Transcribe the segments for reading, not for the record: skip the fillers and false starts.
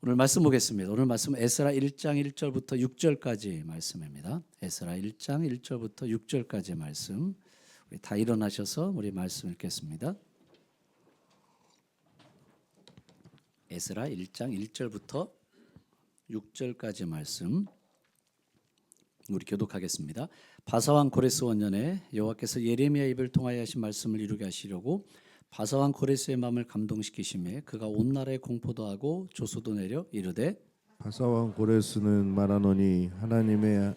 오늘 말씀 보겠습니다. 오늘 말씀 에스라 1장 1절부터 6절까지 말씀입니다. 에스라 1장 1절부터 6절까지 말씀. 우리 다 일어나셔서 우리 말씀 읽겠습니다. 에스라 1장 1절부터 6절까지 말씀. 우리 교독하겠습니다. 바사왕 고레스 원년에 여호와께서 예레미야 입을 통하여 하신 말씀을 이루게 하시려고 바사왕 고레스의 마음을 감동시키심에 그가 온 나라에 공포도 하고 조소도 내려 이르되 바사왕 고레스는 말하노니 하나님의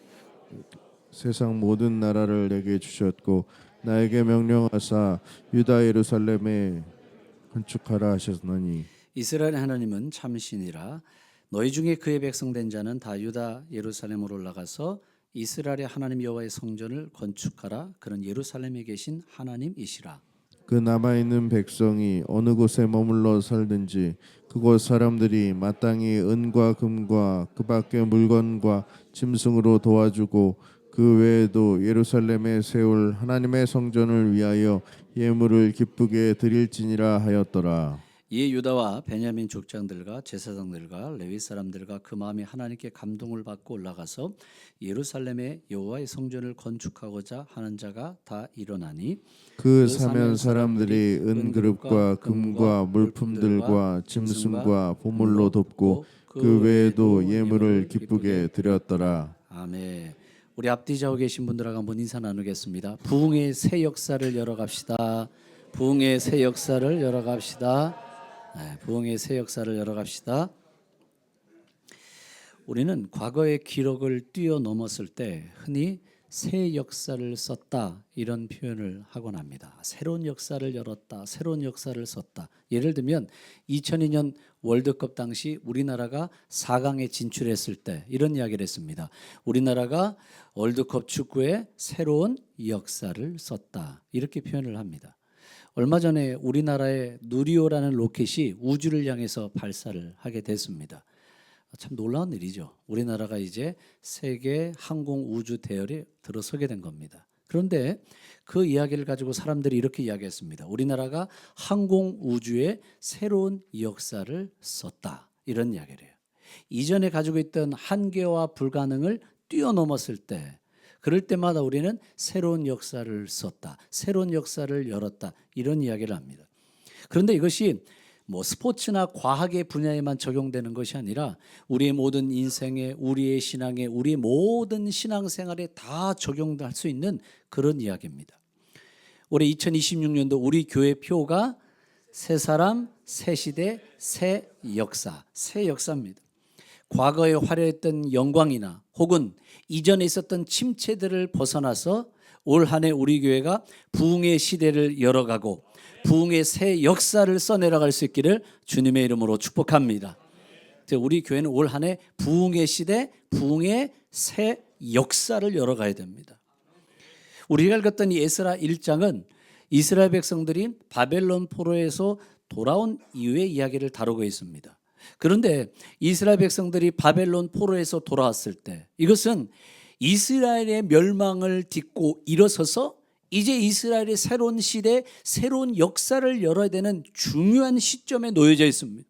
세상 모든 나라를 내게 주셨고 나에게 명령하사 유다 예루살렘에 건축하라 하셨나니 이스라엘 하나님은 참신이라 너희 중에 그의 백성 된 자는 다 유다 예루살렘으로 올라가서 이스라엘의 하나님 여호와의 성전을 건축하라. 그는 예루살렘에 계신 하나님이시라. 그 남아있는 백성이 어느 곳에 머물러 살든지 그곳 사람들이 마땅히 은과 금과 그 밖의 물건과 짐승으로 도와주고 그 외에도 예루살렘에 세울 하나님의 성전을 위하여 예물을 기쁘게 드릴지니라 하였더라. 이에 유다와 베냐민 족장들과 제사장들과 레위 사람들과 그 마음이 하나님께 감동을 받고 올라가서 예루살렘에 여호와의 성전을 건축하고자 하는 자가 다 일어나니 그 사면 사람들이 은그릇과 금과 물품들과 짐승과 보물로 돕고 그 외에도 예물을 기쁘게 드렸더라. 아멘. 우리 앞뒤 좌우 계신 분들하고 한번 인사 나누겠습니다. 부흥의 새 역사를 열어갑시다. 부흥의 새 역사를 열어갑시다. 부흥의 새 역사를 열어갑시다. 우리는 과거의 기록을 뛰어넘었을 때 흔히 새 역사를 썼다 이런 표현을 하곤 합니다. 새로운 역사를 열었다, 새로운 역사를 썼다. 예를 들면 2002년 월드컵 당시 우리나라가 4강에 진출했을 때 이런 이야기를 했습니다. 우리나라가 월드컵 축구에 새로운 역사를 썼다 이렇게 표현을 합니다. 얼마 전에 우리나라의 누리호라는 로켓이 우주를 향해서 발사를 하게 됐습니다. 참 놀라운 일이죠. 우리나라가 이제 세계 항공 우주 대열에 들어서게 된 겁니다. 그런데 그 이야기를 가지고 사람들이 이렇게 이야기했습니다. 우리나라가 항공 우주에 새로운 역사를 썼다. 이런 이야기를 해요. 이전에 가지고 있던 한계와 불가능을 뛰어넘었을 때 그럴 때마다 우리는 새로운 역사를 썼다. 새로운 역사를 열었다. 이런 이야기를 합니다. 그런데 이것이 뭐 스포츠나 과학의 분야에만 적용되는 것이 아니라 우리의 모든 인생에, 우리의 신앙에, 우리의 모든 신앙생활에 다 적용할 수 있는 그런 이야기입니다. 올해 2026년도 우리 교회 표가 새 사람, 새 시대, 새 역사, 새 역사입니다. 과거에 화려했던 영광이나 혹은 이전에 있었던 침체들을 벗어나서 올 한 해 우리 교회가 부흥의 시대를 열어가고 부흥의 새 역사를 써내려갈 수 있기를 주님의 이름으로 축복합니다. 우리 교회는 올 한 해 부흥의 시대, 부흥의 새 역사를 열어가야 됩니다. 우리가 읽었던 이 에스라 1장은 이스라엘 백성들이 바벨론 포로에서 돌아온 이후의 이야기를 다루고 있습니다. 그런데 이스라엘 백성들이 바벨론 포로에서 돌아왔을 때 이것은 이스라엘의 멸망을 딛고 일어서서 이제 이스라엘의 새로운 시대, 새로운 역사를 열어야 되는 중요한 시점에 놓여져 있습니다.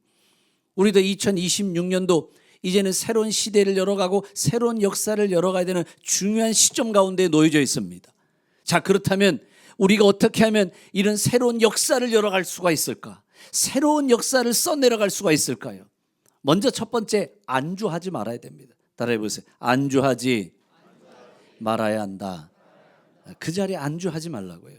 우리도 2026년도 이제는 새로운 시대를 열어가고 새로운 역사를 열어가야 되는 중요한 시점 가운데 놓여져 있습니다. 자, 그렇다면 우리가 어떻게 하면 이런 새로운 역사를 열어갈 수가 있을까? 새로운 역사를 써내려갈 수가 있을까요? 먼저 첫 번째, 안주하지 말아야 됩니다. 따라해 보세요. 안주하지 말아야 한다. 그 자리에 안주하지 말라고요.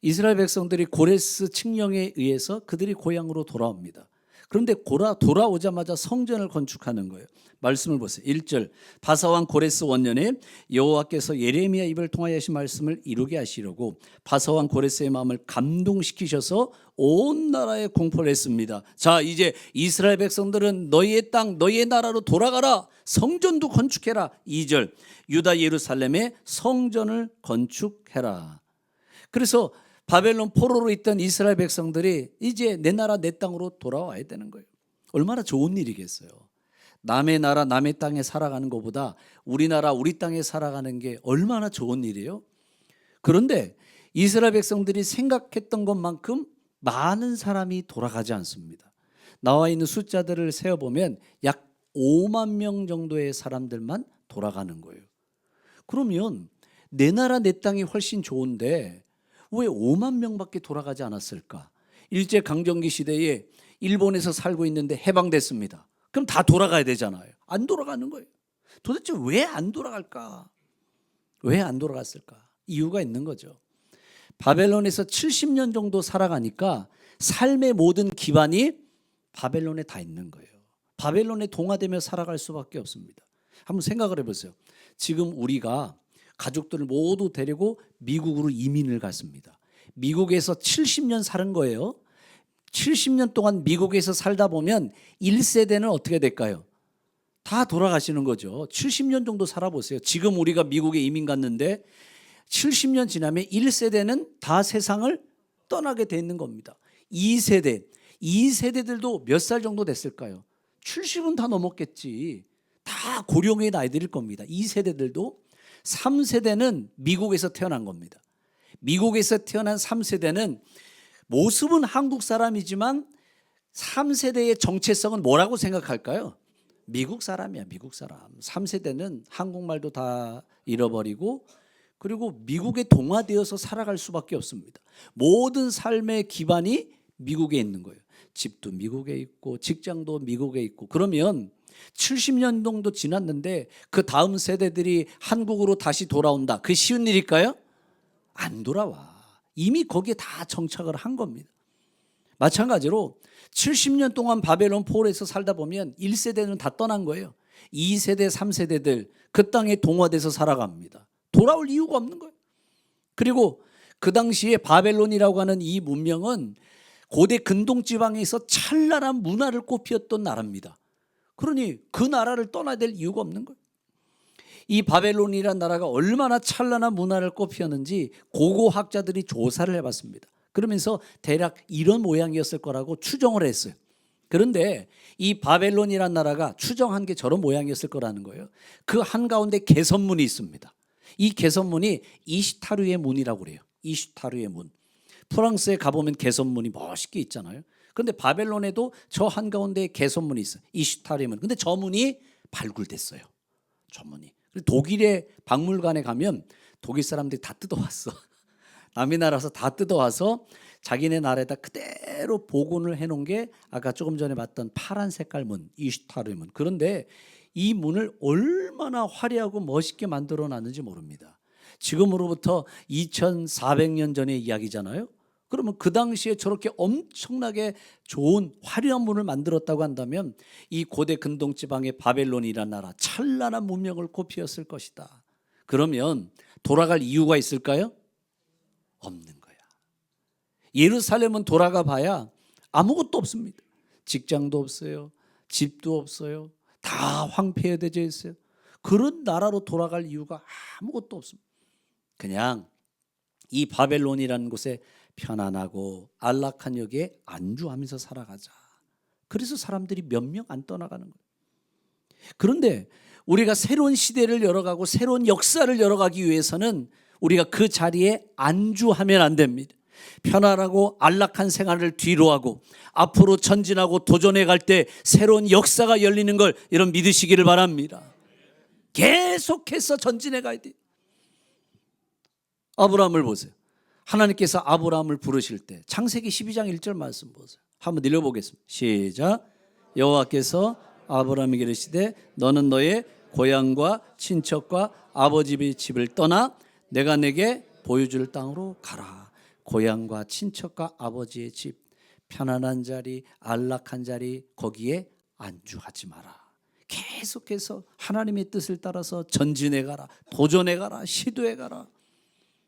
이스라엘 백성들이 고레스 칙령에 의해서 그들이 고향으로 돌아옵니다. 그런데 돌아오자마자 성전을 건축하는 거예요. 말씀을 보세요. 1절 바사왕 고레스 원년에 여호와께서 예레미야 입을 통하여 하신 말씀을 이루게 하시려고 바사왕 고레스의 마음을 감동시키셔서 온 나라에 공포를 했습니다. 자, 이제 이스라엘 백성들은 너희의 땅, 너희의 나라로 돌아가라. 성전도 건축해라. 2절 유다 예루살렘에 성전을 건축해라. 그래서 바벨론 포로로 있던 이스라엘 백성들이 이제 내 나라 내 땅으로 돌아와야 되는 거예요. 얼마나 좋은 일이겠어요. 남의 나라 남의 땅에 살아가는 것보다 우리나라 우리 땅에 살아가는 게 얼마나 좋은 일이에요. 그런데 이스라엘 백성들이 생각했던 것만큼 많은 사람이 돌아가지 않습니다. 나와 있는 숫자들을 세어보면 약 5만 명 정도의 사람들만 돌아가는 거예요. 그러면 내 나라 내 땅이 훨씬 좋은데 왜 5만 명밖에 돌아가지 않았을까? 일제강점기 시대에 일본에서 살고 있는데 해방됐습니다. 그럼 다 돌아가야 되잖아요. 안 돌아가는 거예요. 도대체 왜 안 돌아갈까? 왜 안 돌아갔을까? 이유가 있는 거죠. 바벨론에서 70년 정도 살아가니까 삶의 모든 기반이 바벨론에 다 있는 거예요. 바벨론에 동화되며 살아갈 수밖에 없습니다. 한번 생각을 해보세요. 지금 우리가 가족들을 모두 데리고 미국으로 이민을 갔습니다. 미국에서 70년 사는 거예요. 70년 동안 미국에서 살다 보면 1세대는 어떻게 될까요? 다 돌아가시는 거죠. 70년 정도 살아보세요. 지금 우리가 미국에 이민 갔는데 70년 지나면 1세대는 다 세상을 떠나게 돼 있는 겁니다. 2세대들도 몇 살 정도 됐을까요? 70은 다 넘었겠지. 다 고령의 나이들일 겁니다. 2세대들도. 3세대는 미국에서 태어난 겁니다. 미국에서 태어난 3세대는 모습은 한국 사람이지만 3세대의 정체성은 뭐라고 생각할까요? 미국 사람이야, 미국 사람. 3세대는 한국말도 다 잃어버리고 그리고 미국에 동화되어서 살아갈 수밖에 없습니다. 모든 삶의 기반이 미국에 있는 거예요. 집도 미국에 있고 직장도 미국에 있고. 그러면 70년 정도 지났는데 그 다음 세대들이 한국으로 다시 돌아온다. 그게 쉬운 일일까요? 안 돌아와. 이미 거기에 다 정착을 한 겁니다. 마찬가지로 70년 동안 바벨론 포로에서 살다 보면 1세대는 다 떠난 거예요. 2세대, 3세대들 그 땅에 동화돼서 살아갑니다. 돌아올 이유가 없는 거예요. 그리고 그 당시에 바벨론이라고 하는 이 문명은 고대 근동지방에서 찬란한 문화를 꽃피웠던 나라입니다. 그러니 그 나라를 떠나야 될 이유가 없는 거예요. 이 바벨론이라는 나라가 얼마나 찬란한 문화를 꽃피웠는지 고고학자들이 조사를 해봤습니다. 그러면서 대략 이런 모양이었을 거라고 추정을 했어요. 그런데 이 바벨론이라는 나라가 추정한 게 저런 모양이었을 거라는 거예요. 그 한가운데 개선문이 있습니다. 이 개선문이 이시타르의 문이라고 그래요. 이시타르의 문. 프랑스에 가보면 개선문이 멋있게 있잖아요. 그런데 바벨론에도 저 한가운데 개선문이 있어요. 이시타르의 문. 근데 저 문이 발굴됐어요. 저 문이. 독일의 박물관에 가면 독일 사람들이 다 뜯어왔어. 남의 나라에서 다 뜯어와서 자기네 나라에다 그대로 복원을 해놓은 게 아까 조금 전에 봤던 파란 색깔 문, 이슈타르 문. 그런데 이 문을 얼마나 화려하고 멋있게 만들어 놨는지 모릅니다. 지금으로부터 2400년 전의 이야기잖아요. 그러면 그 당시에 저렇게 엄청나게 좋은 화려한 문을 만들었다고 한다면 이 고대 근동지방의 바벨론이라는 나라 찬란한 문명을 꽃피웠을 것이다. 그러면 돌아갈 이유가 있을까요? 없는 거야. 예루살렘은 돌아가 봐야 아무것도 없습니다. 직장도 없어요. 집도 없어요. 다 황폐해져 있어요. 그런 나라로 돌아갈 이유가 아무것도 없습니다. 그냥 이 바벨론이라는 곳에 편안하고 안락한 여기에 안주하면서 살아가자. 그래서 사람들이 몇 명 안 떠나가는 거예요. 그런데 우리가 새로운 시대를 열어가고 새로운 역사를 열어가기 위해서는 우리가 그 자리에 안주하면 안 됩니다. 편안하고 안락한 생활을 뒤로 하고 앞으로 전진하고 도전해 갈 때 새로운 역사가 열리는 걸 여러분 믿으시기를 바랍니다. 계속해서 전진해 가야 돼요. 아브라함을 보세요. 하나님께서 아브라함을 부르실 때 창세기 12장 1절 말씀 보세요. 한번 읽어보겠습니다. 시작. 여호와께서 아브라함에게 이르시되 너는 너의 고향과 친척과 아버지 집을 떠나 내가 내게 보여줄 땅으로 가라. 고향과 친척과 아버지의 집, 편안한 자리, 안락한 자리, 거기에 안주하지 마라. 계속해서 하나님의 뜻을 따라서 전진해 가라, 도전해 가라, 시도해 가라.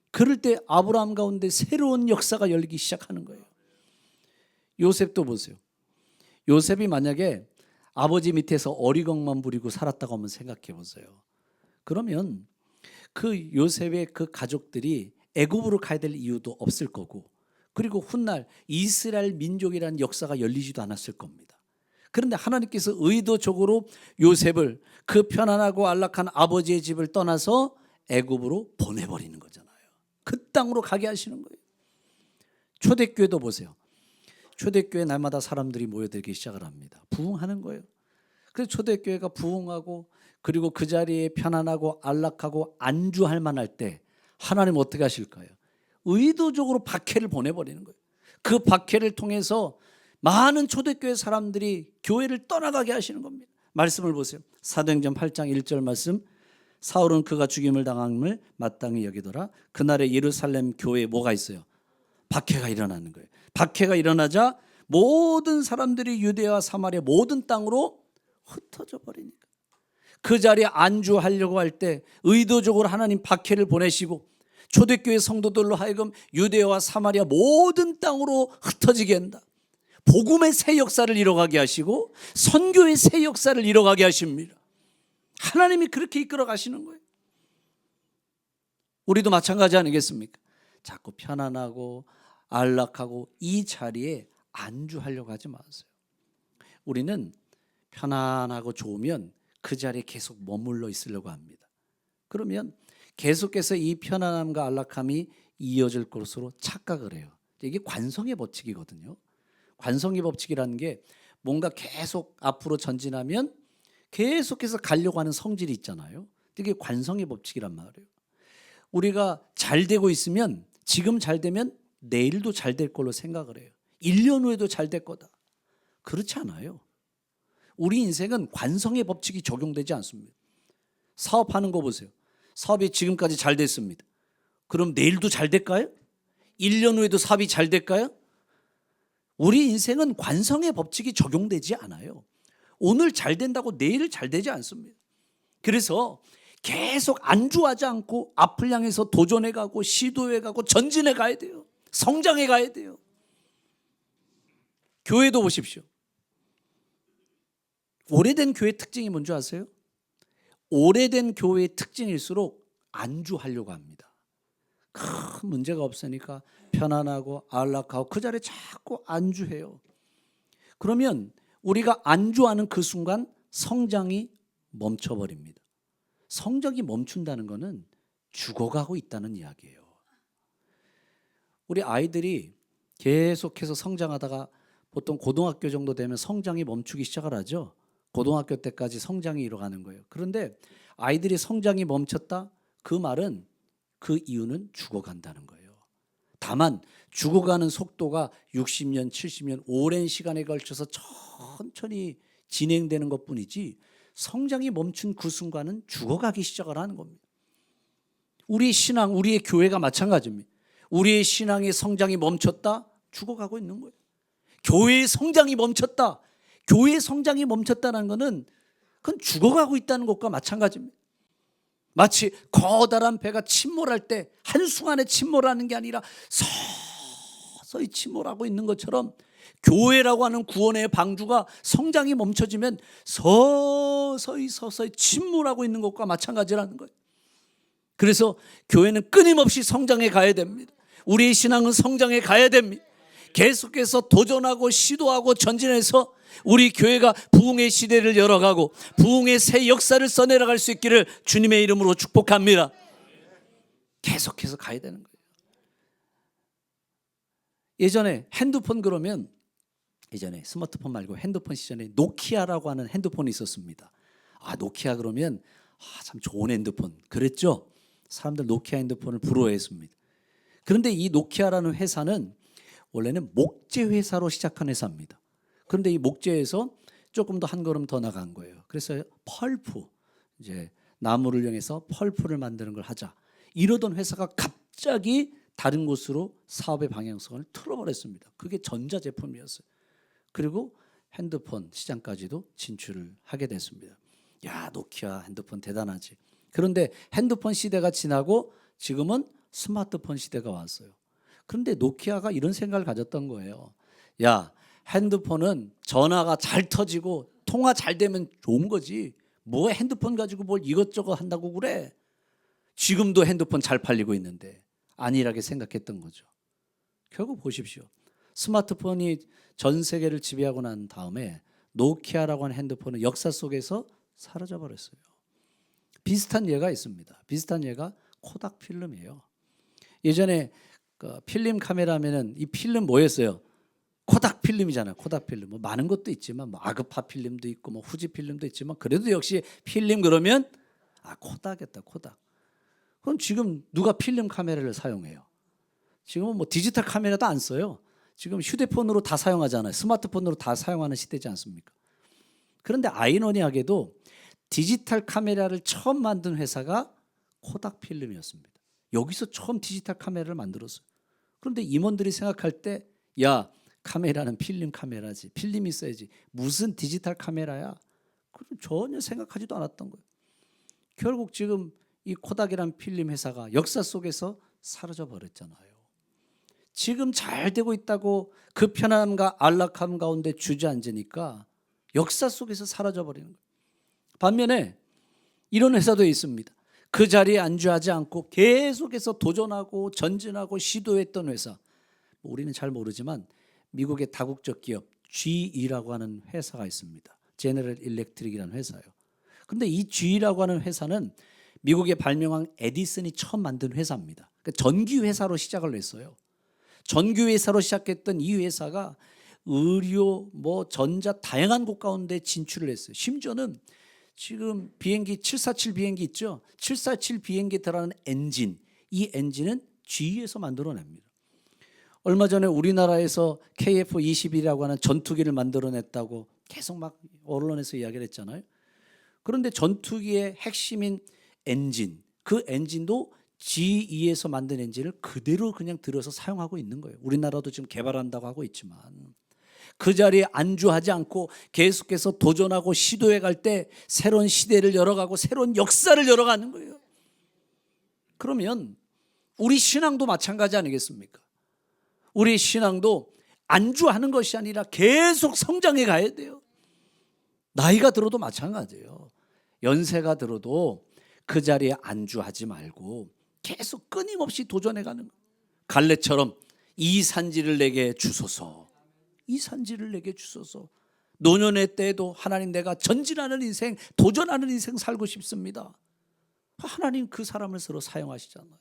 그럴 때 아브라함 가운데 새로운 역사가 열리기 시작하는 거예요. 요셉도 보세요. 요셉이 만약에 아버지 밑에서 어리광만 부리고 살았다고 한번 생각해 보세요. 그러면 그 요셉의 그 가족들이 애굽으로 가야 될 이유도 없을 거고, 그리고 훗날 이스라엘 민족이라는 역사가 열리지도 않았을 겁니다. 그런데 하나님께서 의도적으로 요셉을 그 편안하고 안락한 아버지의 집을 떠나서 애굽으로 보내버리는 거잖아요. 그 땅으로 가게 하시는 거예요. 초대교회도 보세요. 초대교회 날마다 사람들이 모여들기 시작을 합니다. 부흥하는 거예요. 그래서 초대교회가 부흥하고 그리고 그 자리에 편안하고 안락하고 안주할 만할 때 하나님 어떻게 하실까요? 의도적으로 박해를 보내버리는 거예요. 그 박해를 통해서 많은 초대교회 사람들이 교회를 떠나가게 하시는 겁니다. 말씀을 보세요. 사도행전 8장 1절 말씀. 사울은 그가 죽임을 당함을 마땅히 여기더라. 그날에 예루살렘 교회에 뭐가 있어요? 박해가 일어나는 거예요. 박해가 일어나자 모든 사람들이 유대와 사마리아 모든 땅으로 흩어져 버리니까 그 자리에 안주하려고 할 때 의도적으로 하나님 박해를 보내시고 초대교회 성도들로 하여금 유대와 사마리아 모든 땅으로 흩어지게 한다. 복음의 새 역사를 이뤄가게 하시고 선교의 새 역사를 이뤄가게 하십니다. 하나님이 그렇게 이끌어 가시는 거예요. 우리도 마찬가지 아니겠습니까? 자꾸 편안하고 안락하고 이 자리에 안주하려고 하지 마세요. 우리는 편안하고 좋으면 그 자리에 계속 머물러 있으려고 합니다. 그러면 계속해서 이 편안함과 안락함이 이어질 것으로 착각을 해요. 이게 관성의 법칙이거든요. 관성의 법칙이라는 게 뭔가 계속 앞으로 전진하면 계속해서 가려고 하는 성질이 있잖아요. 이게 관성의 법칙이란 말이에요. 우리가 잘 되고 있으면 지금 잘 되면 내일도 잘 될 걸로 생각을 해요. 1년 후에도 잘 될 거다. 그렇지 않아요. 우리 인생은 관성의 법칙이 적용되지 않습니다. 사업하는 거 보세요. 사업이 지금까지 잘 됐습니다. 그럼 내일도 잘 될까요? 1년 후에도 사업이 잘 될까요? 우리 인생은 관성의 법칙이 적용되지 않아요. 오늘 잘 된다고 내일 잘 되지 않습니다. 그래서 계속 안주하지 않고 앞을 향해서 도전해 가고 시도해 가고 전진해 가야 돼요. 성장해 가야 돼요. 교회도 보십시오. 오래된 교회 특징이 뭔지 아세요? 오래된 교회의 특징일수록 안주하려고 합니다. 큰 문제가 없으니까 편안하고 안락하고 그 자리에 자꾸 안주해요. 그러면 우리가 안주하는 그 순간 성장이 멈춰버립니다. 성적이 멈춘다는 것은 죽어가고 있다는 이야기예요. 우리 아이들이 계속해서 성장하다가 보통 고등학교 정도 되면 성장이 멈추기 시작을 하죠. 고등학교 때까지 성장이 이뤄가는 거예요. 그런데 아이들이 성장이 멈췄다? 그 말은 그 이유는 죽어간다는 거예요. 다만 죽어가는 속도가 60년, 70년 오랜 시간에 걸쳐서 천천히 진행되는 것뿐이지 성장이 멈춘 그 순간은 죽어가기 시작을 하는 겁니다. 우리의 신앙, 우리의 교회가 마찬가지입니다. 우리의 신앙의 성장이 멈췄다? 죽어가고 있는 거예요. 교회의 성장이 멈췄다? 교회의 성장이 멈췄다는 것은 그건 죽어가고 있다는 것과 마찬가지입니다. 마치 커다란 배가 침몰할 때 한순간에 침몰하는 게 아니라 서서히 침몰하고 있는 것처럼 교회라고 하는 구원의 방주가 성장이 멈춰지면 서서히 침몰하고 있는 것과 마찬가지라는 거예요. 그래서 교회는 끊임없이 성장해 가야 됩니다. 우리의 신앙은 성장해 가야 됩니다. 계속해서 도전하고 시도하고 전진해서 우리 교회가 부흥의 시대를 열어가고 부흥의 새 역사를 써내려갈 수 있기를 주님의 이름으로 축복합니다. 계속해서 가야 되는 거예요. 예전에 핸드폰 그러면 예전에 스마트폰 말고 핸드폰 시절에 노키아라고 하는 핸드폰이 있었습니다. 노키아 그러면 참 좋은 핸드폰 그랬죠. 사람들 노키아 핸드폰을 부러워했습니다. 그런데 이 노키아라는 회사는 원래는 목재 회사로 시작한 회사입니다. 그런데 이 목재에서 조금 더 한 걸음 더 나간 거예요. 그래서 펄프, 이제 나무를 이용해서 펄프를 만드는 걸 하자. 이러던 회사가 갑자기 다른 곳으로 사업의 방향성을 틀어버렸습니다. 그게 전자제품이었어요. 그리고 핸드폰 시장까지도 진출을 하게 됐습니다. 야, 노키아 핸드폰 대단하지. 그런데 핸드폰 시대가 지나고 지금은 스마트폰 시대가 왔어요. 그런데 노키아가 이런 생각을 가졌던 거예요. 야, 핸드폰은 전화가 잘 터지고 통화 잘 되면 좋은 거지. 뭐 핸드폰 가지고 뭘 이것저것 한다고 그래. 지금도 핸드폰 잘 팔리고 있는데 안일하게 생각했던 거죠. 결국 보십시오. 스마트폰이 전 세계를 지배하고 난 다음에 노키아라고 하는 핸드폰은 역사 속에서 사라져 버렸어요. 비슷한 예가 있습니다. 비슷한 예가 코닥 필름이에요. 예전에 그 필름 카메라면은 이 필름 뭐였어요? 코닥 필름이잖아요. 코닥 필름. 뭐 많은 것도 있지만 뭐 아그파 필름도 있고 뭐 후지 필름도 있지만 그래도 역시 필름 그러면 코닥이었다. 코닥. 그럼 지금 누가 필름 카메라를 사용해요? 지금은 뭐 디지털 카메라도 안 써요. 지금 휴대폰으로 다 사용하잖아요. 스마트폰으로 다 사용하는 시대지 않습니까? 그런데 아이러니하게도 디지털 카메라를 처음 만든 회사가 코닥 필름이었습니다. 여기서 처음 디지털 카메라를 만들었어요. 그런데 임원들이 생각할 때 야, 카메라는 필름 카메라지. 필름이 있어야지. 무슨 디지털 카메라야? 그럼 전혀 생각하지도 않았던 거예요. 결국 지금 이 코닥이라는 필름 회사가 역사 속에서 사라져 버렸잖아요. 지금 잘 되고 있다고 그 편안함과 안락함 가운데 주저앉으니까 역사 속에서 사라져 버리는 거예요. 반면에 이런 회사도 있습니다. 그 자리에 안주하지 않고 계속해서 도전하고 전진하고 시도했던 회사. 우리는 잘 모르지만 미국의 다국적 기업 GE라고 하는 회사가 있습니다. 제너럴 일렉트릭이라는 회사예요. 그런데 이 GE라고 하는 회사는 미국의 발명왕 에디슨이 처음 만든 회사입니다. 그러니까 전기 회사로 시작을 했어요. 전기 회사로 시작했던 이 회사가 의료, 뭐 전자 다양한 곳 가운데 진출을 했어요. 심지어는 지금 비행기 747 비행기 있죠. 747 비행기에 들어가는 엔진, 이 엔진은 GE에서 만들어냅니다. 얼마 전에 우리나라에서 KF-21이라고 하는 전투기를 만들어냈다고 계속 막 언론에서 이야기를 했잖아요. 그런데 전투기의 핵심인 엔진, 그 엔진도 GE에서 만든 엔진을 그대로 그냥 들여서 사용하고 있는 거예요. 우리나라도 지금 개발한다고 하고 있지만 그 자리에 안주하지 않고 계속해서 도전하고 시도해 갈 때 새로운 시대를 열어가고 새로운 역사를 열어가는 거예요. 그러면 우리 신앙도 마찬가지 아니겠습니까? 우리 신앙도 안주하는 것이 아니라 계속 성장해 가야 돼요. 나이가 들어도 마찬가지예요. 연세가 들어도 그 자리에 안주하지 말고 계속 끊임없이 도전해 가는 거예요. 갈렙처럼 이 산지를 내게 주소서. 이 산지를 내게 주소서. 노년의 때에도 하나님 내가 전진하는 인생, 도전하는 인생 살고 싶습니다. 하나님 그 사람을 서로 사용하시잖아요.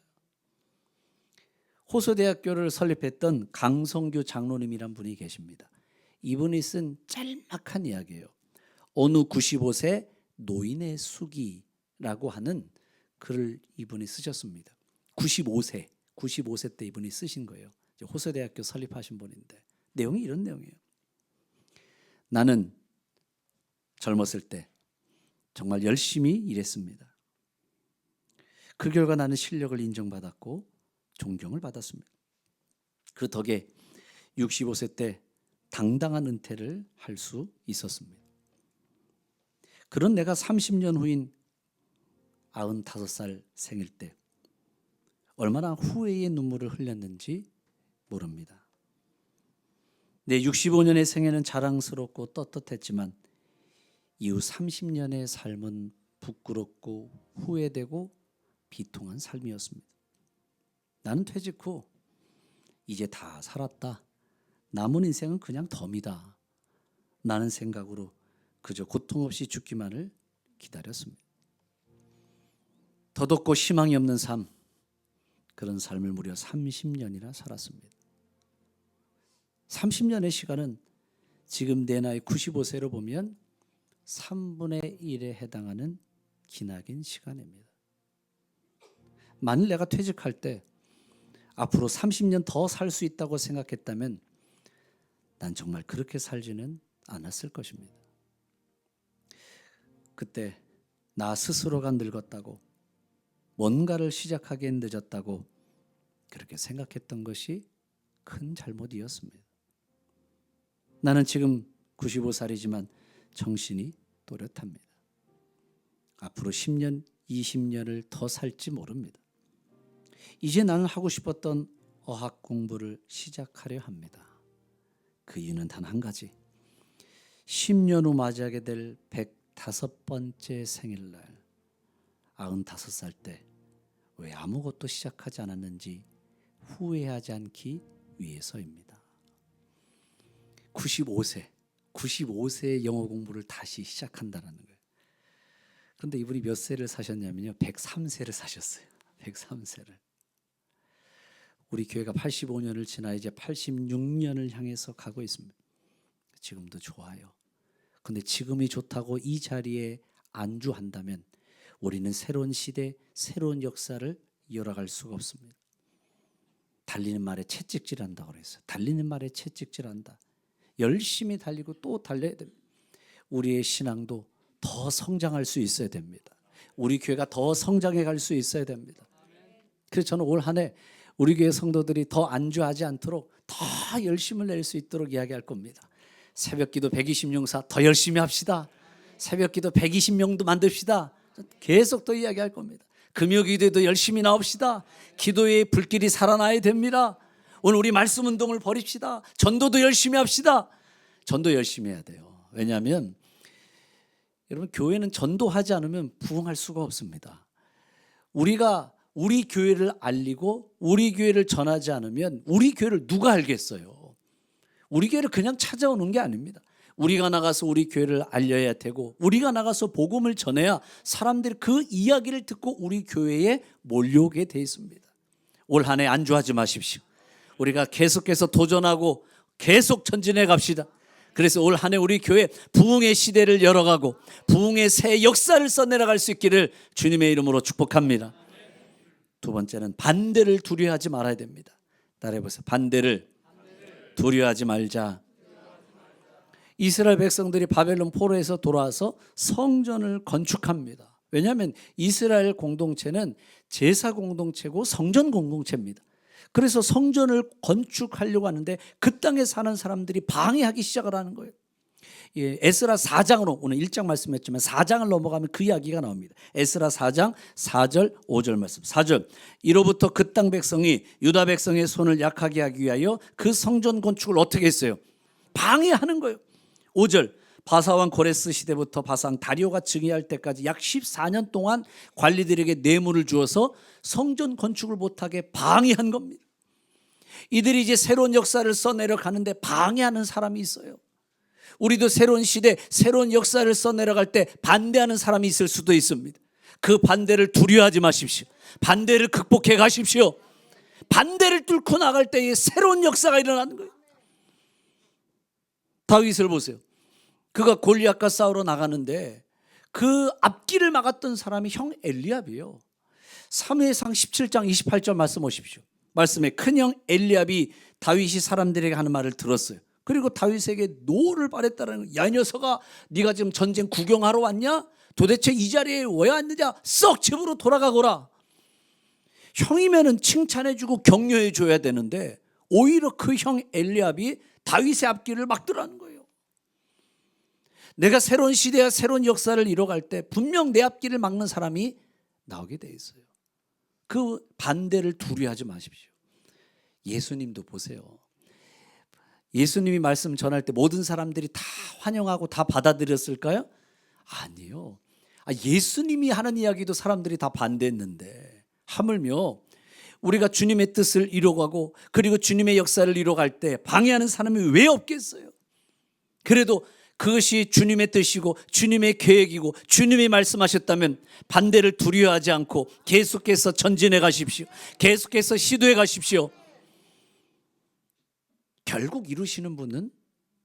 호서대학교를 설립했던 강성규 장로님이란 분이 계십니다. 이분이 쓴 짤막한 이야기예요. 어느 95세 노인의 수기라고 하는 글을 이분이 쓰셨습니다. 95세 때 이분이 쓰신 거예요. 호서대학교 설립하신 분인데 내용이 이런 내용이에요. 나는 젊었을 때 정말 열심히 일했습니다. 그 결과 나는 실력을 인정받았고 존경을 받았습니다. 그 덕에 65세 때 당당한 은퇴를 할 수 있었습니다. 그런 내가 30년 후인 95살 생일 때 얼마나 후회의 눈물을 흘렸는지 모릅니다. 내 65년의 생애는 자랑스럽고 떳떳했지만 이후 30년의 삶은 부끄럽고 후회되고 비통한 삶이었습니다. 나는 퇴직 후 이제 다 살았다. 남은 인생은 그냥 덤이다. 라는 생각으로 그저 고통 없이 죽기만을 기다렸습니다. 더덥고 희망이 없는 삶, 그런 삶을 무려 30년이나 살았습니다. 30년의 시간은 지금 내 나이 95세로 보면 3분의 1에 해당하는 기나긴 시간입니다. 만일 내가 퇴직할 때 앞으로 30년 더 살 수 있다고 생각했다면 난 정말 그렇게 살지는 않았을 것입니다. 그때 나 스스로가 늙었다고, 뭔가를 시작하기엔 늦었다고 그렇게 생각했던 것이 큰 잘못이었습니다. 나는 지금 95살이지만 정신이 또렷합니다. 앞으로 10년, 20년을 더 살지 모릅니다. 이제 나는 하고 싶었던 어학 공부를 시작하려 합니다. 그 이유는 단 한 가지. 10년 후 맞이하게 될 105번째 생일날 95살 때 왜 아무것도 시작하지 않았는지 후회하지 않기 위해서입니다. 95세의 영어 공부를 다시 시작한다는 거예요. 그런데 이분이 몇 세를 사셨냐면요. 103세를 사셨어요. 103세를. 우리 교회가 85년을 지나 이제 86년을 향해서 가고 있습니다. 지금도 좋아요. 근데 지금이 좋다고 이 자리에 안주한다면 우리는 새로운 시대, 새로운 역사를 이어나갈 수가 없습니다. 달리는 말에 채찍질한다고 그랬어요. 달리는 말에 채찍질한다. 열심히 달리고 또 달려야 됩니다. 우리의 신앙도 더 성장할 수 있어야 됩니다. 우리 교회가 더 성장해 갈 수 있어야 됩니다. 그래서 저는 올 한 해 우리 교회 성도들이 더 안주하지 않도록 더 열심을 낼 수 있도록 이야기할 겁니다. 새벽기도 120용사 더 열심히 합시다. 새벽기도 120명도 만듭시다. 계속 더 이야기할 겁니다. 금요기도에도 열심히 나옵시다. 기도의 불길이 살아나야 됩니다. 오늘 우리 말씀 운동을 벌입시다. 전도도 열심히 합시다. 전도 열심히 해야 돼요. 왜냐하면 여러분 교회는 전도하지 않으면 부흥할 수가 없습니다. 우리가 우리 교회를 알리고 우리 교회를 전하지 않으면 우리 교회를 누가 알겠어요? 우리 교회를 그냥 찾아오는 게 아닙니다. 우리가 나가서 우리 교회를 알려야 되고 우리가 나가서 복음을 전해야 사람들이 그 이야기를 듣고 우리 교회에 몰려오게 돼 있습니다. 올 한 해 안주하지 마십시오. 우리가 계속해서 도전하고 계속 전진해 갑시다. 그래서 올 한 해 우리 교회 부흥의 시대를 열어가고 부흥의 새 역사를 써내려갈 수 있기를 주님의 이름으로 축복합니다. 두 번째는 반대를 두려워하지 말아야 됩니다. 따라해보세요. 반대를 두려워하지 말자. 이스라엘 백성들이 바벨론 포로에서 돌아와서 성전을 건축합니다. 왜냐하면 이스라엘 공동체는 제사 공동체고 성전 공동체입니다. 그래서 성전을 건축하려고 하는데 그 땅에 사는 사람들이 방해하기 시작을 하는 거예요. 에스라 4장으로 오늘 1장 말씀했지만 4장을 넘어가면 그 이야기가 나옵니다. 에스라 4장 4절 5절 말씀. 4절 이로부터 그 땅 백성이 유다 백성의 손을 약하게 하기 위하여 그 성전 건축을 어떻게 했어요? 방해하는 거예요. 5절 바사왕 고레스 시대부터 바사왕 다리오가 즉위할 때까지 약 14년 동안 관리들에게 뇌물을 주어서 성전 건축을 못하게 방해한 겁니다. 이들이 이제 새로운 역사를 써내려가는데 방해하는 사람이 있어요. 우리도 새로운 시대, 새로운 역사를 써내려갈 때 반대하는 사람이 있을 수도 있습니다. 그 반대를 두려워하지 마십시오. 반대를 극복해 가십시오. 반대를 뚫고 나갈 때에 새로운 역사가 일어나는 거예요. 다윗을 보세요. 그가 골리앗과 싸우러 나가는데 그 앞길을 막았던 사람이 형 엘리압이에요. 사무엘상 17장 28절 말씀 보십시오. 말씀에 큰형 엘리압이 다윗이 사람들에게 하는 말을 들었어요. 그리고 다윗에게 노를 바랬다는 거예요. 야, 이 녀석아, 네가 지금 전쟁 구경하러 왔냐? 도대체 이 자리에 왜 왔느냐? 썩 집으로 돌아가거라. 형이면은 칭찬해주고 격려해줘야 되는데 오히려 그 형 엘리압이 다윗의 앞길을 막더라는 거예요. 내가 새로운 시대와 새로운 역사를 이뤄갈 때 분명 내 앞길을 막는 사람이 나오게 돼 있어요. 그 반대를 두려워하지 마십시오. 예수님도 보세요. 예수님이 말씀 전할 때 모든 사람들이 다 환영하고 다 받아들였을까요? 아니요. 예수님이 하는 이야기도 사람들이 다 반대했는데 하물며 우리가 주님의 뜻을 이뤄가고 그리고 주님의 역사를 이뤄갈 때 방해하는 사람이 왜 없겠어요? 그래도 그것이 주님의 뜻이고 주님의 계획이고 주님이 말씀하셨다면 반대를 두려워하지 않고 계속해서 전진해 가십시오. 계속해서 시도해 가십시오. 결국 이루시는 분은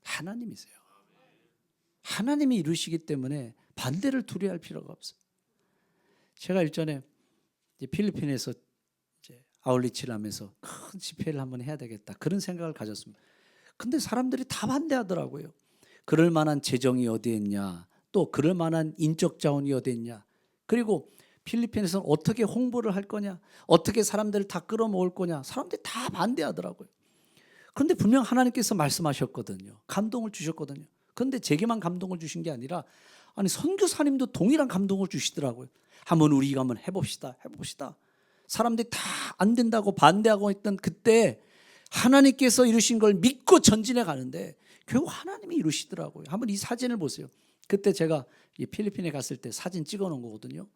하나님이세요. 하나님이 이루시기 때문에 반대를 두려워할 필요가 없어요. 제가 일전에 필리핀에서 아울리치를 하면서 큰 집회를 한번 해야 되겠다 그런 생각을 가졌습니다. 근데 사람들이 다 반대하더라고요. 그럴 만한 재정이 어디에 있냐, 또 그럴 만한 인적 자원이 어디에 있냐, 그리고 필리핀에서는 어떻게 홍보를 할 거냐, 어떻게 사람들을 다 끌어모을 거냐, 사람들이 다 반대하더라고요. 그런데 분명 하나님께서 말씀하셨거든요. 감동을 주셨거든요. 그런데 제게만 감동을 주신 게 아니라 선교사님도 동일한 감동을 주시더라고요. 한번 우리가 한번 해봅시다. 사람들이 다 안 된다고 반대하고 있던 그때 하나님께서 이루신 걸 믿고 전진해 가는데 결국 하나님이 이루시더라고요. 한번 이 사진을 보세요. 그때 제가 필리핀에 갔을 때 사진 찍어 놓은 거거든요.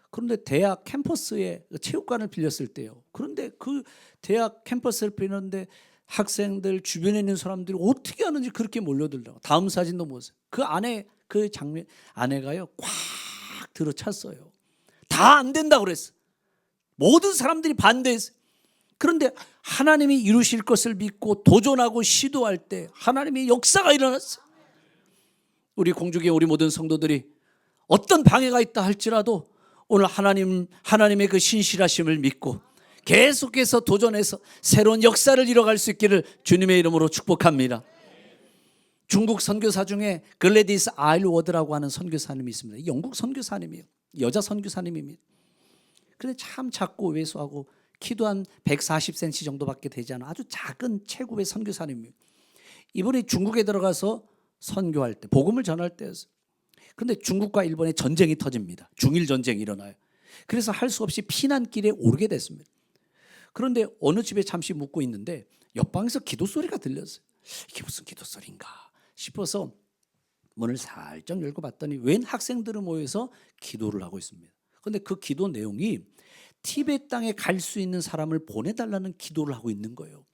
그런데 대학 캠퍼스에 체육관을 빌렸을 때요. 그런데 그 대학 캠퍼스를 빌렸는데 학생들 주변에 있는 사람들이 어떻게 하는지 그렇게 몰려들더라고요. 다음 사진도 보세요. 그 안에 그 장면 안에가요 꽉 들어찼어요. 다 안 된다고 그랬어요. 모든 사람들이 반대했어요. 그런데 하나님이 이루실 것을 믿고 도전하고 시도할 때 하나님의 역사가 일어났어요. 우리 공주교회 우리 모든 성도들이 어떤 방해가 있다 할지라도 오늘 하나님의 그 신실하심을 믿고 계속해서 도전해서 새로운 역사를 이뤄갈 수 있기를 주님의 이름으로 축복합니다. 중국 선교사 중에 글래디스 아일워드라고 하는 선교사님이 있습니다. 영국 선교사님이에요. 여자 선교사님입니다. 그런데 참 작고 왜소하고 키도 한 140cm 정도밖에 되지 않은 아주 작은 최고의 선교사님이에요. 이분이 중국에 들어가서 선교할 때 복음을 전할 때였어요. 그런데 중국과 일본의 전쟁이 터집니다. 중일 전쟁이 일어나요. 그래서 할 수 없이 피난길에 오르게 됐습니다. 그런데 어느 집에 잠시 묵고 있는데 옆방에서 기도 소리가 들렸어요. 이게 무슨 기도 소리인가 싶어서 문을 살짝 열고 봤더니 웬 학생들이 모여서 기도를 하고 있습니다. 그런데 그 기도 내용이 티베트 땅에 갈 수 있는 사람을 보내달라는 기도를 하고 있는 거예요.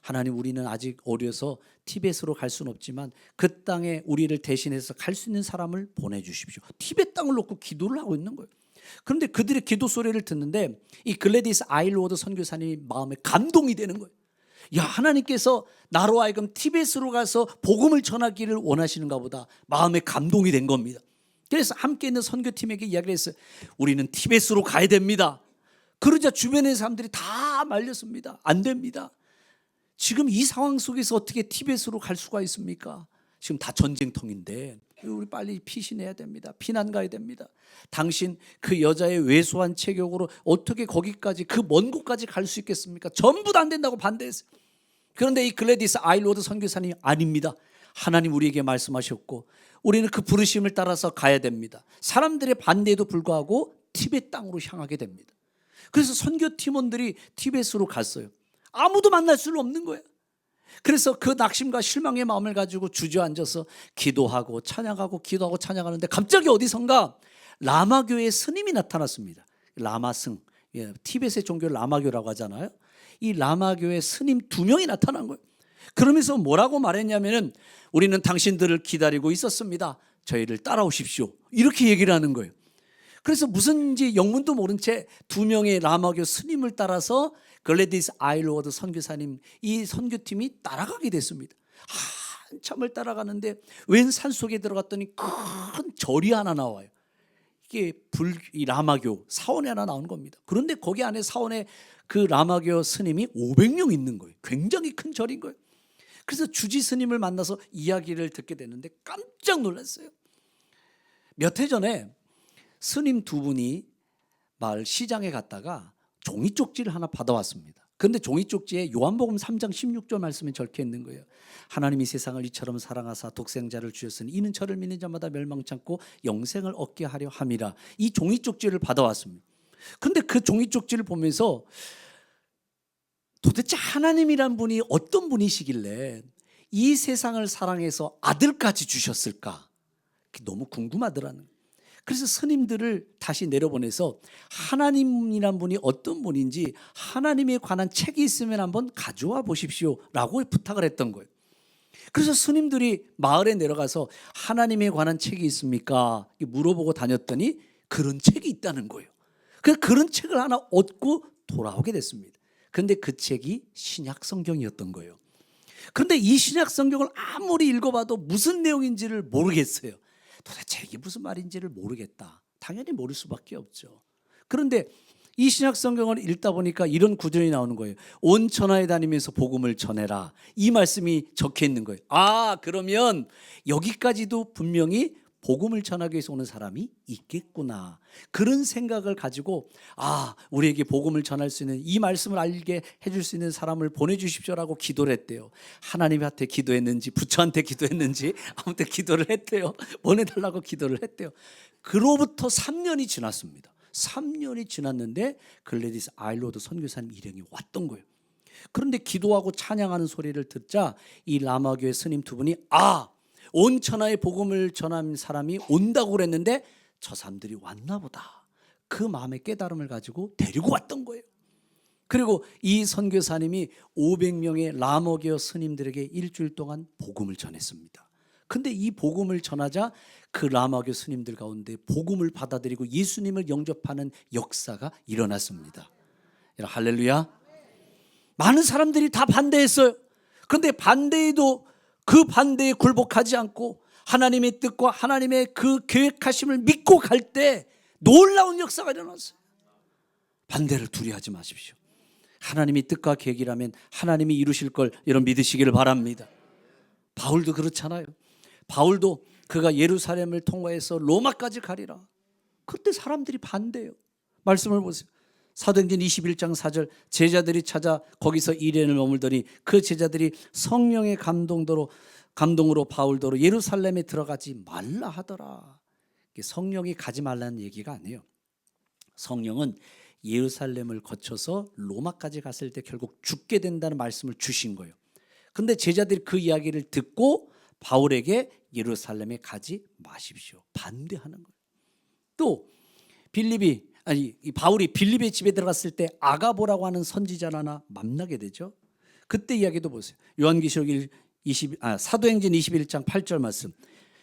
하나님, 우리는 아직 어려서 티베트로 갈 수는 없지만 그 땅에 우리를 대신해서 갈 수 있는 사람을 보내주십시오. 티베트 땅을 놓고 기도를 하고 있는 거예요. 그런데 그들의 기도 소리를 듣는데 이 글래디스 아일워드 선교사님이 마음에 감동이 되는 거예요. 야, 하나님께서 나로 하여금 티베트로 가서 복음을 전하기를 원하시는가 보다. 마음에 감동이 된 겁니다. 그래서 함께 있는 선교팀에게 이야기를 했어요. 우리는 티베트로 가야 됩니다. 그러자 주변의 사람들이 다 말렸습니다. 안 됩니다. 지금 이 상황 속에서 어떻게 티베트로 갈 수가 있습니까? 지금 다 전쟁통인데 우리 빨리 피신해야 됩니다. 피난 가야 됩니다. 당신 그 여자의 왜소한 체격으로 어떻게 거기까지 그 먼 곳까지 갈 수 있겠습니까? 전부 다 안 된다고 반대했어요. 그런데 이 글래디스 아일워드 선교사님이 아닙니다. 하나님 우리에게 말씀하셨고 우리는 그 부르심을 따라서 가야 됩니다. 사람들의 반대에도 불구하고 티베트 땅으로 향하게 됩니다. 그래서 선교 팀원들이 티베트로 갔어요. 아무도 만날 수는 없는 거예요. 그래서 그 낙심과 실망의 마음을 가지고 주저앉아서 기도하고 찬양하고 기도하고 찬양하는데 갑자기 어디선가 라마교의 스님이 나타났습니다. 라마승, 티베트의 종교를 라마교라고 하잖아요. 이 라마교의 스님 2명이 나타난 거예요. 그러면서 뭐라고 말했냐면은 우리는 당신들을 기다리고 있었습니다. 저희를 따라오십시오. 이렇게 얘기를 하는 거예요. 그래서 무슨지 영문도 모른 채 2명의 라마교 스님을 따라서 글래디스 아일워드 선교사님 이 선교팀이 따라가게 됐습니다. 한참을 따라가는데 웬 산속에 들어갔더니 큰 절이 하나 나와요. 이게 이 라마교 사원이 하나 나온 겁니다. 그런데 거기 안에 사원에 그 라마교 스님이 500명 있는 거예요. 굉장히 큰 절인 거예요. 그래서 주지 스님을 만나서 이야기를 듣게 됐는데 깜짝 놀랐어요. 몇 해 전에 스님 2분이 마을 시장에 갔다가 종이 쪽지를 하나 받아왔습니다. 그런데 종이 쪽지에 요한복음 3장 16절 말씀이 적혀 있는 거예요. 하나님이 세상을 이처럼 사랑하사 독생자를 주셨으니 이는 저를 믿는 자마다 멸망치 않고 영생을 얻게 하려 함이라. 이 종이 쪽지를 받아왔습니다. 그런데 그 종이 쪽지를 보면서 도대체 하나님이란 분이 어떤 분이시길래 이 세상을 사랑해서 아들까지 주셨을까? 너무 궁금하더라는 거예요. 그래서 스님들을 다시 내려보내서 하나님이란 분이 어떤 분인지 하나님에 관한 책이 있으면 한번 가져와 보십시오 라고 부탁을 했던 거예요. 그래서 스님들이 마을에 내려가서 하나님에 관한 책이 있습니까? 물어보고 다녔더니 그런 책이 있다는 거예요. 그래서 그런 책을 하나 얻고 돌아오게 됐습니다. 그런데 그 책이 신약 성경이었던 거예요. 그런데 이 신약 성경을 아무리 읽어봐도 무슨 내용인지를 모르겠어요. 도대체 이게 무슨 말인지를 모르겠다. 당연히 모를 수밖에 없죠. 그런데 이 신약 성경을 읽다 보니까 이런 구절이 나오는 거예요. 온 천하에 다니면서 복음을 전해라. 이 말씀이 적혀 있는 거예요. 그러면 여기까지도 분명히 복음을 전하기 위해서 오는 사람이 있겠구나. 그런 생각을 가지고 우리에게 복음을 전할 수 있는 이 말씀을 알게 해줄 수 있는 사람을 보내주십시오라고 기도를 했대요. 하나님한테 기도했는지 부처한테 기도했는지 아무튼 기도를 했대요. 보내달라고 기도를 했대요. 그로부터 3년이 지났습니다. 3년이 지났는데 글래디스 아일워드 선교사님 일행이 왔던 거예요. 그런데 기도하고 찬양하는 소리를 듣자 이 라마교의 스님 2분이 온 천하에 복음을 전한 사람이 온다고 그랬는데 저 사람들이 왔나 보다. 그 마음의 깨달음을 가지고 데리고 왔던 거예요. 그리고 이 선교사님이 500명의 라마교 스님들에게 일주일 동안 복음을 전했습니다. 근데 이 복음을 전하자 그 라마교 스님들 가운데 복음을 받아들이고 예수님을 영접하는 역사가 일어났습니다. 할렐루야. 많은 사람들이 다 반대했어요. 그런데 반대에도 그 반대에 굴복하지 않고 하나님의 뜻과 하나님의 그 계획하심을 믿고 갈 때 놀라운 역사가 일어났어요. 반대를 두려워하지 마십시오. 하나님이 뜻과 계획이라면 하나님이 이루실 걸 여러분 믿으시기를 바랍니다. 바울도 그렇잖아요. 바울도 그가 예루살렘을 통과해서 로마까지 가리라. 그때 사람들이 반대해요. 말씀을 보세요. 사도행전 21장 4절 제자들이 찾아 거기서 1년을 머물더니 그 제자들이 성령의 감동으로 바울더러 예루살렘에 들어가지 말라 하더라. 성령이 가지 말라는 얘기가 아니에요. 성령은 예루살렘을 거쳐서 로마까지 갔을 때 결국 죽게 된다는 말씀을 주신 거예요. 근데 제자들이 그 이야기를 듣고 바울에게 예루살렘에 가지 마십시오. 반대하는 거예요. 또 바울이 빌립의 집에 들어갔을 때 아가보라고 하는 선지자를 하나 만나게 되죠. 그때 이야기도 보세요. 요한계시록 사도행전 21장 8절 말씀.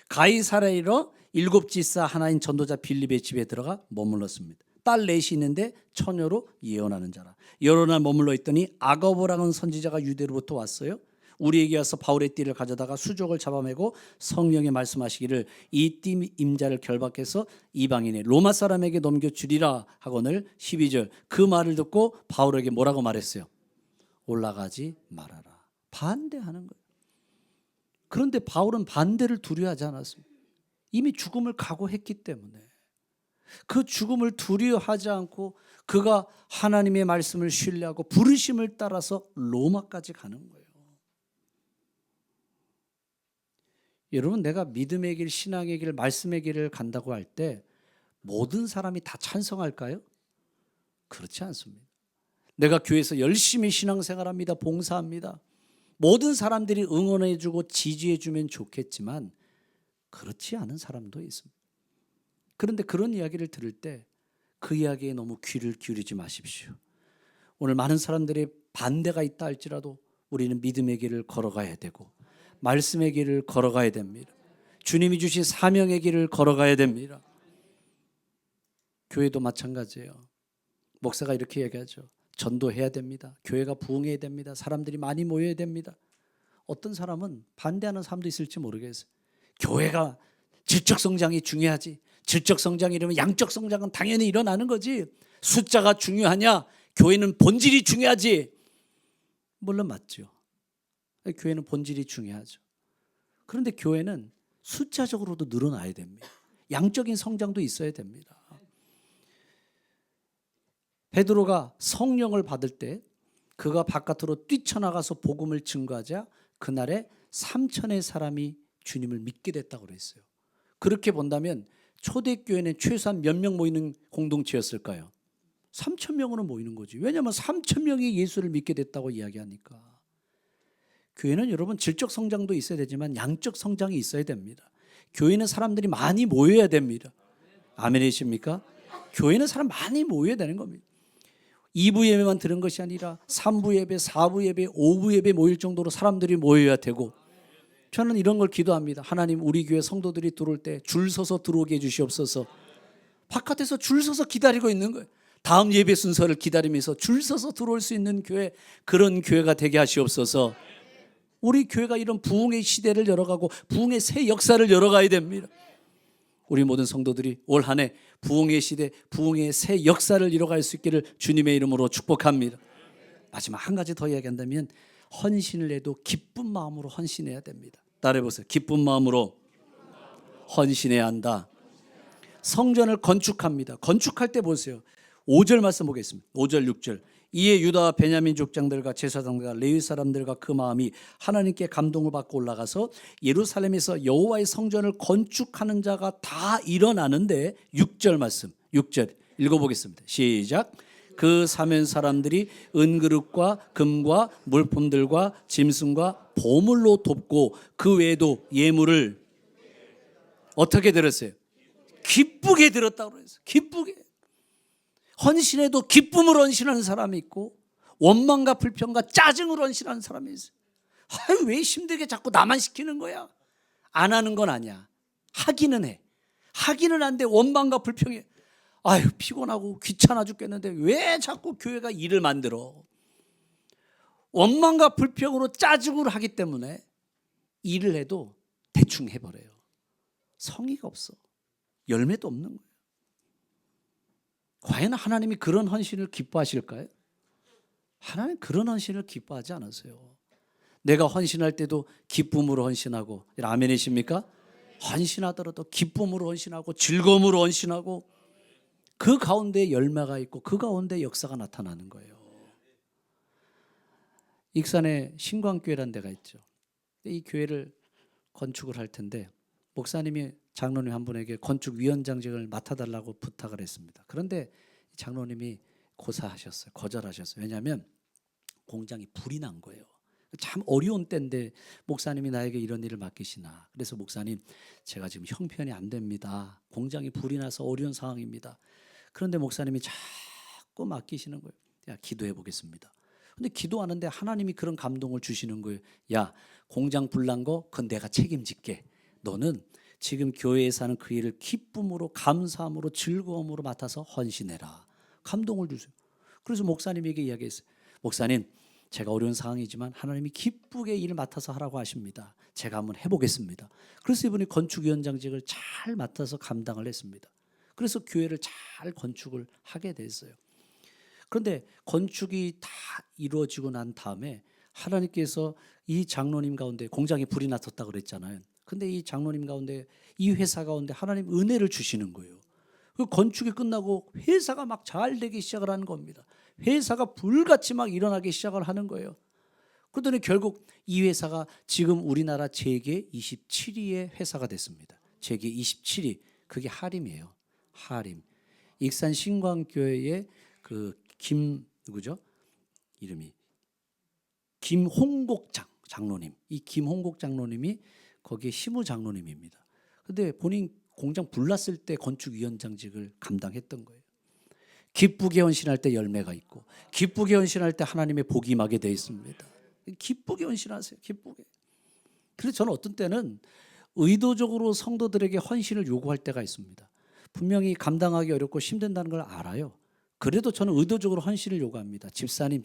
가이사랴로 7지사 하나인 전도자 빌립의 집에 들어가 머물렀습니다. 딸 넷이 있는데 처녀로 예언하는 자라. 여러 날 머물러 있더니 아가보라는 선지자가 유대로부터 왔어요. 우리에게 와서 바울의 띠를 가져다가 수족을 잡아매고 성령이 말씀하시기를 이 띠 임자를 결박해서 이방인의 로마 사람에게 넘겨주리라 하거늘 12절 그 말을 듣고 바울에게 뭐라고 말했어요? 올라가지 말아라. 반대하는 거예요. 그런데 바울은 반대를 두려워하지 않았습니다. 이미 죽음을 각오했기 때문에 그 죽음을 두려워하지 않고 그가 하나님의 말씀을 신뢰하고 부르심을 따라서 로마까지 가는 거예요. 여러분, 내가 믿음의 길, 신앙의 길, 말씀의 길을 간다고 할 때 모든 사람이 다 찬성할까요? 그렇지 않습니다. 내가 교회에서 열심히 신앙생활합니다. 봉사합니다. 모든 사람들이 응원해주고 지지해주면 좋겠지만 그렇지 않은 사람도 있습니다. 그런데 그런 이야기를 들을 때 그 이야기에 너무 귀를 기울이지 마십시오. 오늘 많은 사람들의 반대가 있다 할지라도 우리는 믿음의 길을 걸어가야 되고 말씀의 길을 걸어가야 됩니다. 주님이 주신 사명의 길을 걸어가야 됩니다. 교회도 마찬가지예요. 목사가 이렇게 얘기하죠. 전도해야 됩니다. 교회가 부흥해야 됩니다. 사람들이 많이 모여야 됩니다. 어떤 사람은 반대하는 사람도 있을지 모르겠어요. 교회가 질적 성장이 중요하지. 질적 성장이 이러면 양적 성장은 당연히 일어나는 거지. 숫자가 중요하냐? 교회는 본질이 중요하지. 물론 맞죠. 교회는 본질이 중요하죠. 그런데 교회는 숫자적으로도 늘어나야 됩니다. 양적인 성장도 있어야 됩니다. 베드로가 성령을 받을 때 그가 바깥으로 뛰쳐나가서 복음을 증거하자 그날에 3천의 사람이 주님을 믿게 됐다고 그랬어요. 그렇게 본다면 초대교회는 최소한 몇 명 모이는 공동체였을까요? 3천 명으로 모이는 거지. 왜냐하면 3천 명이 예수를 믿게 됐다고 이야기하니까. 교회는 여러분 질적 성장도 있어야 되지만 양적 성장이 있어야 됩니다. 교회는 사람들이 많이 모여야 됩니다. 아멘이십니까? 교회는 사람 많이 모여야 되는 겁니다. 2부 예배만 들은 것이 아니라 3부 예배, 4부 예배, 5부 예배 모일 정도로 사람들이 모여야 되고 저는 이런 걸 기도합니다. 하나님 우리 교회 성도들이 들어올 때 줄 서서 들어오게 해주시옵소서. 바깥에서 줄 서서 기다리고 있는 거예요. 다음 예배 순서를 기다리면서 줄 서서 들어올 수 있는 교회, 그런 교회가 되게 하시옵소서. 우리 교회가 이런 부흥의 시대를 열어가고 부흥의 새 역사를 열어가야 됩니다. 우리 모든 성도들이 올 한 해 부흥의 시대, 부흥의 새 역사를 이뤄갈 수 있기를 주님의 이름으로 축복합니다. 마지막 한 가지 더 이야기한다면 헌신을 해도 기쁜 마음으로 헌신해야 됩니다. 따라해보세요. 기쁜 마음으로 헌신해야 한다. 성전을 건축합니다. 건축할 때 보세요. 5절 말씀 보겠습니다. 5절 6절 이에 유다와 베냐민 족장들과 제사장들과 레위 사람들과 그 마음이 하나님께 감동을 받고 올라가서 예루살렘에서 여호와의 성전을 건축하는 자가 다 일어나는데 6절 말씀 6절 읽어보겠습니다. 시작. 그 사면 사람들이 은그릇과 금과 물품들과 짐승과 보물로 돕고 그 외에도 예물을 어떻게 들었어요? 기쁘게 들었다고 그랬어요. 기쁘게. 헌신해도 기쁨으로 헌신하는 사람이 있고 원망과 불평과 짜증으로 헌신하는 사람이 있어요. 아유, 왜 힘들게 자꾸 나만 시키는 거야? 안 하는 건 아니야. 하기는 해. 하기는 한데 원망과 불평해. 아유, 피곤하고 귀찮아 죽겠는데 왜 자꾸 교회가 일을 만들어? 원망과 불평으로 짜증으로 하기 때문에 일을 해도 대충 해버려요. 성의가 없어. 열매도 없는 거예요. 과연 하나님이 그런 헌신을 기뻐하실까요? 하나님 그런 헌신을 기뻐하지 않으세요. 내가 헌신할 때도 기쁨으로 헌신하고, 아멘이십니까? 헌신하더라도 기쁨으로 헌신하고 즐거움으로 헌신하고, 그 가운데 열매가 있고 그 가운데 역사가 나타나는 거예요. 익산에 신광교회라는 데가 있죠. 이 교회를 건축을 할 텐데 목사님이 장로님 한 분에게 건축위원장직을 맡아달라고 부탁을 했습니다. 그런데 장로님이 고사하셨어요. 거절하셨어요. 왜냐하면 공장이 불이 난 거예요. 참 어려운 때인데 목사님이 나에게 이런 일을 맡기시나. 그래서 목사님, 제가 지금 형편이 안 됩니다. 공장이 불이 나서 어려운 상황입니다. 그런데 목사님이 자꾸 맡기시는 거예요. 야, 기도해 보겠습니다. 근데 기도하는데 하나님이 그런 감동을 주시는 거예요. 야, 공장 불난 거 그건 내가 책임질게. 너는 지금 교회에서 하는 그 일을 기쁨으로, 감사함으로, 즐거움으로 맡아서 헌신해라. 감동을 주세요. 그래서 목사님에게 이야기했어요. 목사님, 제가 어려운 상황이지만 하나님이 기쁘게 일을 맡아서 하라고 하십니다. 제가 한번 해보겠습니다. 그래서 이분이 건축위원장직을 잘 맡아서 감당을 했습니다. 그래서 교회를 잘 건축을 하게 됐어요. 그런데 건축이 다 이루어지고 난 다음에 하나님께서 이 장로님 가운데, 공장에 불이 났었다고 그랬잖아요. 근데 이 장로님 가운데, 이 회사 가운데 하나님 은혜를 주시는 거예요. 그 건축이 끝나고 회사가 막 잘 되기 시작을 하는 겁니다. 회사가 불같이 막 일어나기 시작을 하는 거예요. 그러더니 결국 이 회사가 지금 우리나라 재계 27위의 회사가 됐습니다. 재계 27위. 그게 하림이에요. 하림. 익산 신광교회의 그 누구죠? 이름이 김홍곡 장로님. 이 김홍곡 장로님이 거기에 시무 장로님입니다. 근데 본인 공장 불났을 때 건축위원장직을 감당했던 거예요. 기쁘게 헌신할 때 열매가 있고, 기쁘게 헌신할 때 하나님의 복이 임하게 되어 있습니다. 기쁘게 헌신하세요. 기쁘게. 그래서 저는 어떤 때는 의도적으로 성도들에게 헌신을 요구할 때가 있습니다. 분명히 감당하기 어렵고 힘든다는 걸 알아요. 그래도 저는 의도적으로 헌신을 요구합니다. 집사님,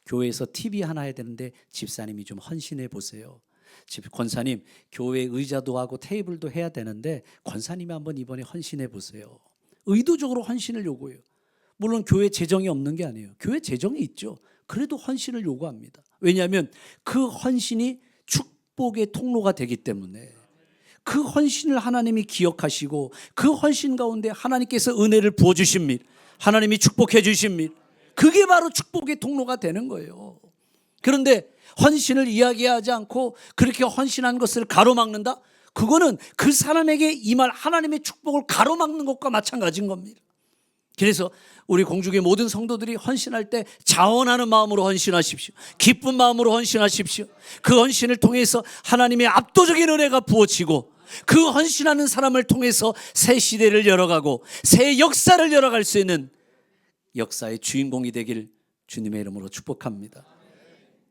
교회에서 TV 하나 해야 되는데 집사님이 좀 헌신해 보세요. 권사님, 교회 의자도 하고 테이블도 해야 되는데 권사님이 한번 이번에 헌신해 보세요. 의도적으로 헌신을 요구해요. 물론 교회 재정이 없는 게 아니에요. 교회 재정이 있죠. 그래도 헌신을 요구합니다. 왜냐하면 그 헌신이 축복의 통로가 되기 때문에, 그 헌신을 하나님이 기억하시고 그 헌신 가운데 하나님께서 은혜를 부어주십니다. 하나님이 축복해 주십니다. 그게 바로 축복의 통로가 되는 거예요. 그런데 헌신을 이야기하지 않고 그렇게 헌신한 것을 가로막는다? 그거는 그 사람에게 임할 하나님의 축복을 가로막는 것과 마찬가지인 겁니다. 그래서 우리 공주교회 모든 성도들이 헌신할 때 자원하는 마음으로 헌신하십시오. 기쁜 마음으로 헌신하십시오. 그 헌신을 통해서 하나님의 압도적인 은혜가 부어지고, 그 헌신하는 사람을 통해서 새 시대를 열어가고 새 역사를 열어갈 수 있는 역사의 주인공이 되길 주님의 이름으로 축복합니다.